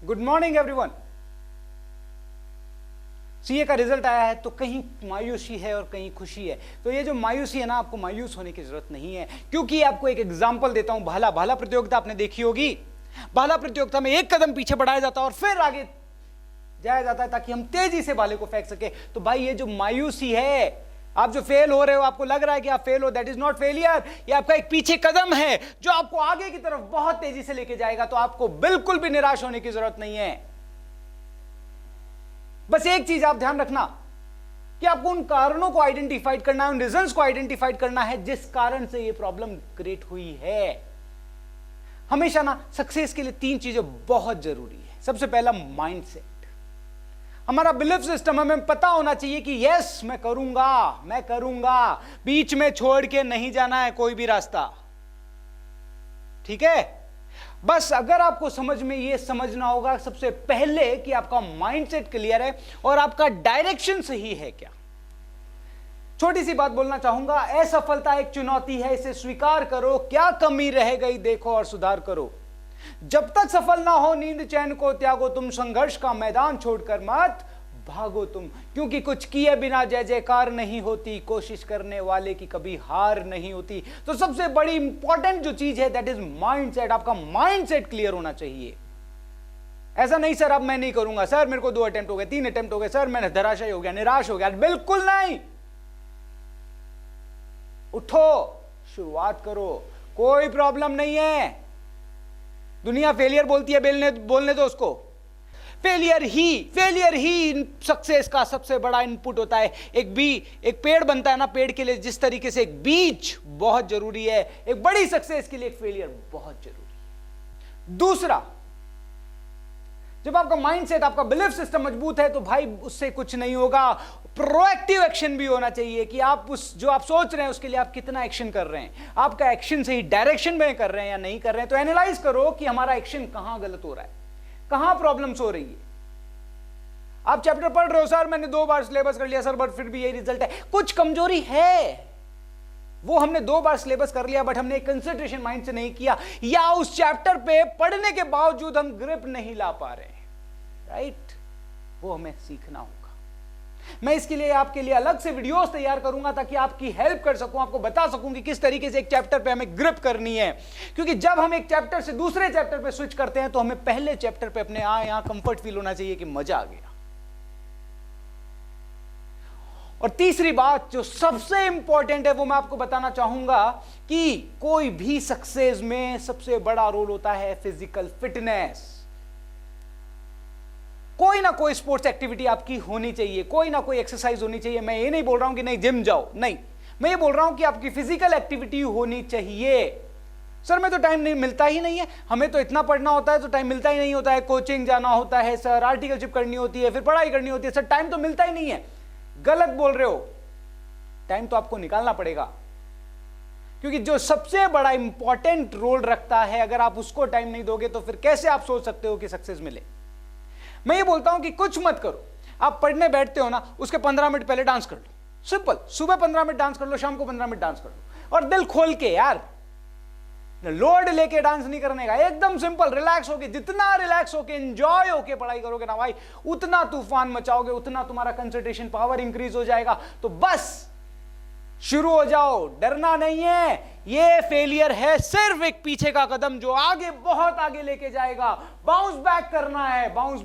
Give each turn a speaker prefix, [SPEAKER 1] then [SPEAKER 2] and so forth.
[SPEAKER 1] Good morning everyone. CA का result आया है तो कहीं मायूसी है और कहीं खुशी है। तो ये जो मायूसी है ना, आपको मायूस होने की जरूरत नहीं है, क्योंकि आपको एक एग्जांपल देता हूं। भाला भाला प्रतियोगिता आपने देखी होगी। भाला प्रतियोगिता में एक कदम पीछे बढ़ाया जाता है और फिर आगे जाया जाता है ताकि हम तेजी से भाले को फेंक सके। तो भाई ये जो मायूसी है, आप जो फेल हो रहे हो, आपको लग रहा है कि आप फेल हो, दैट इज नॉट फेलियर। ये आपका एक पीछे कदम है जो आपको आगे की तरफ बहुत तेजी से लेके जाएगा। तो आपको बिल्कुल भी निराश होने की जरूरत नहीं है। बस एक चीज आप ध्यान रखना कि आपको उन कारणों को आइडेंटिफाइड करना है, उन रीजंस को आइडेंटिफाइड करना है जिस कारण से ये प्रॉब्लम क्रिएट हुई है। हमेशा ना सक्सेस के लिए 3 चीजें बहुत जरूरी है। सबसे पहला माइंडसेट, हमारा बिलीफ सिस्टम। हमें पता होना चाहिए कि यस मैं करूंगा, बीच में छोड़ के नहीं जाना है कोई भी रास्ता। ठीक है, बस अगर आपको समझ में ये समझना होगा सबसे पहले कि आपका माइंडसेट क्लियर है और आपका डायरेक्शन सही है क्या। छोटी सी बात बोलना चाहूंगा, असफलता एक चुनौती है, इसे स्वीकार करो। क्या कमी रह गई देखो और सुधार करो। जब तक सफल ना हो नींद चैन को त्यागो तुम, संघर्ष का मैदान छोड़कर मत भागो तुम, क्योंकि कुछ किए बिना जय जयकार नहीं होती, कोशिश करने वाले की कभी हार नहीं होती। तो सबसे बड़ी इंपॉर्टेंट जो चीज है दैट इज माइंडसेट। आपका माइंडसेट क्लियर होना चाहिए। ऐसा नहीं सर अब मैं नहीं करूंगा, सर मेरे को 2 अटेम्प्ट हो गए, 3 अटेम्प्ट हो गए, सर मैंने धराशायी हो गया, निराश हो गया। बिल्कुल नहीं, उठो, शुरुआत करो, कोई प्रॉब्लम नहीं है। दुनिया फेलियर बोलती है, बोलने दो उसको। फेलियर ही सक्सेस का सबसे बड़ा इनपुट होता है। एक पेड़ बनता है ना, पेड़ के लिए जिस तरीके से एक बीज बहुत जरूरी है, एक बड़ी सक्सेस के लिए एक फेलियर बहुत जरूरी है। दूसरा, जब आपका माइंडसेट, आपका बिलीफ सिस्टम मजबूत है तो भाई उससे कुछ नहीं होगा। प्रोएक्टिव एक्शन भी होना चाहिए कि आप उस जो आप सोच रहे हैं उसके लिए आप कितना एक्शन कर रहे हैं, आपका एक्शन सही डायरेक्शन में कर रहे हैं या नहीं कर रहे हैं। तो एनालाइज करो कि हमारा एक्शन कहां गलत हो रहा है, कहां प्रॉब्लम्स हो रही है। आप चैप्टर पढ़ रहे हो, सर मैंने 2 बार सिलेबस कर लिया सर बट फिर भी यही रिजल्ट है। कुछ कमजोरी है, वो हमने 2 बार सिलेबस कर लिया बट हमने एक कंसंट्रेशन माइंड से नहीं किया, या उस चैप्टर पे पढ़ने के बावजूद हम ग्रिप नहीं ला पा रहे हैं। राइट, वो हमें सीखना होगा। मैं इसके लिए आपके लिए अलग से वीडियोस तैयार करूंगा ताकि आपकी हेल्प कर सकूं, आपको बता सकूं कि किस तरीके से एक चैप्टर पे हमें ग्रिप करनी है। क्योंकि जब हम एक चैप्टर से दूसरे चैप्टर पे स्विच करते हैं तो हमें पहले चैप्टर पे अपने यहां कंफर्ट फील होना चाहिए कि मजा आ गया। और तीसरी बात जो सबसे इंपॉर्टेंट है वो मैं आपको बताना चाहूंगा कि कोई भी सक्सेस में सबसे बड़ा रोल होता है फिजिकल फिटनेस। कोई ना कोई स्पोर्ट्स एक्टिविटी आपकी होनी चाहिए, कोई ना कोई एक्सरसाइज होनी चाहिए। मैं ये नहीं बोल रहा हूं कि नहीं जिम जाओ, नहीं, मैं ये बोल रहा हूं कि आपकी फिजिकल एक्टिविटी होनी चाहिए। सर मैं तो टाइम नहीं मिलता ही नहीं है, हमें तो इतना पढ़ना होता है तो टाइम मिलता ही नहीं होता है, कोचिंग जाना होता है सर, आर्टिकलशिप करनी होती है, फिर पढ़ाई करनी होती है सर, टाइम तो मिलता ही नहीं है। गलत बोल रहे हो, टाइम तो आपको निकालना पड़ेगा, क्योंकि जो सबसे बड़ा इंपॉर्टेंट रोल रखता है, अगर आप उसको टाइम नहीं दोगे तो फिर कैसे आप सोच सकते हो कि सक्सेस मिले। मैं ये बोलता हूं कि कुछ मत करो, आप पढ़ने बैठते हो ना, उसके 15 मिनट पहले डांस कर लो। सिंपल, सुबह 15 मिनट डांस कर लो, शाम को 15 मिनट डांस कर लो, और दिल खोल के यार, लोड लेके डांस नहीं करने का, एकदम सिंपल रिलैक्स होके, जितना रिलैक्स होके एंजॉय होके पढ़ाई करोगे ना भाई, उतना तूफान मचाओगे, उतना तुम्हारा कंसंट्रेशन पावर इंक्रीज हो जाएगा। तो बस शुरू हो जाओ, डरना नहीं है। ये फेलियर है सिर्फ एक पीछे का कदम जो आगे बहुत आगे लेके जाएगा। बाउंस बैक करना है, बाउंस